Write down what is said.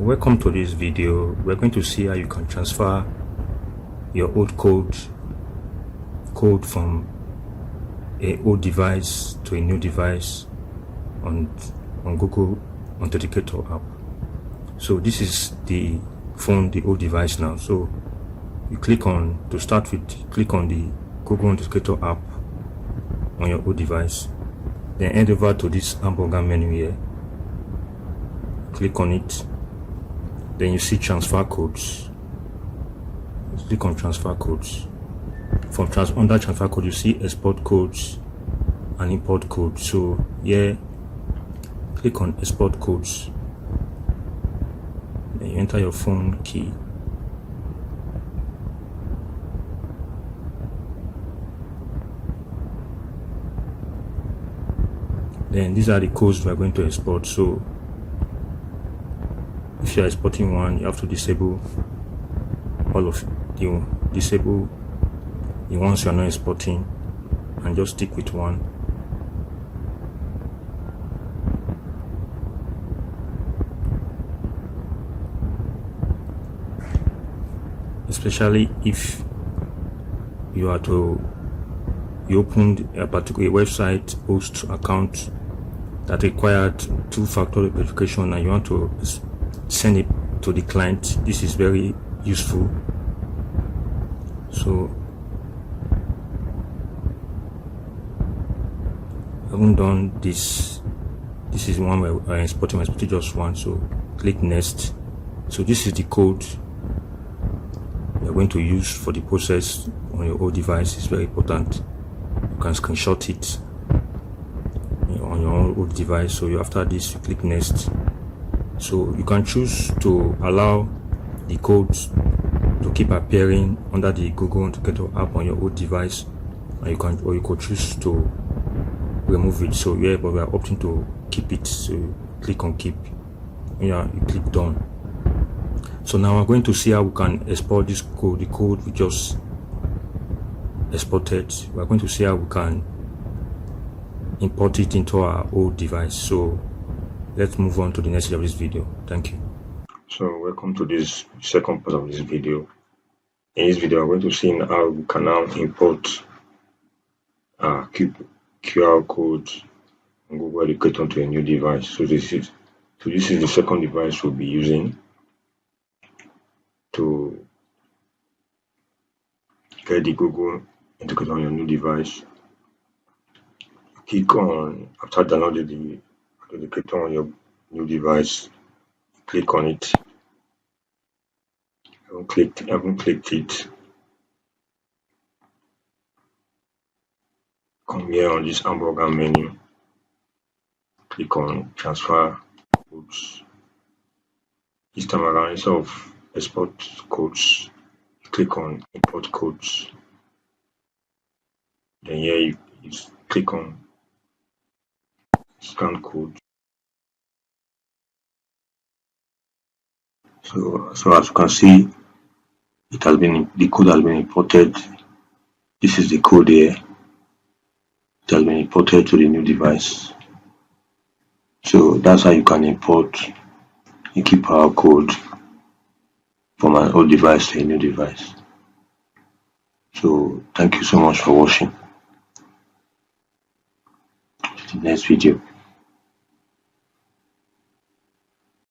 Welcome to this video. We're going to see how you can transfer your old code from a old device to a new device on Google Authenticator app. So this is the phone, the old device now. So you click on the Google Authenticator app on your old device, then head over to this hamburger menu here, click on it, then you see transfer codes. Click on transfer codes. Under transfer code you see export codes and import codes. So here click on export codes, then you enter your phone key, then these are the codes we are going to export. So if you are exporting one, you have to disable all of you. Disable the ones you are not exporting and just stick with one. Especially if you opened a particular website host account that required two-factor verification and you want to send it to the client, this is very useful. So I haven't done this. This is one where I exported just one, so click next. So this is the code we are going to use for the process on your old device. It's very important. You can screenshot it on your own old device. So after this you click next. So you can choose to allow the codes to keep appearing under the Google Authenticator app on your old device, and you could choose to remove it. So yeah, but we are opting to keep it. So you click on keep. Yeah, you click done. So now we're going to see how we can export this code, the code we just exported. We're going to see how we can import it into our old device. So let's move on to the next stage of this video. Thank you. So welcome to this second part of this video. In this video, we're going to see how we can now import QR code on Google Authenticator onto a new device. So this is the second device we'll be using to get the Google Authenticator on your new device. Click on, after downloading the Authenticator on your new device, click on it. I haven't clicked it. Come here on this hamburger menu, click on transfer codes. This time around, instead of export codes, click on import codes. Then here you click on scan code. So as you can see, the code has been imported. This is the code here. It has been imported to the new device. So that's how you can import and keep our code from an old device to a new device. So thank you so much for watching. To the next video.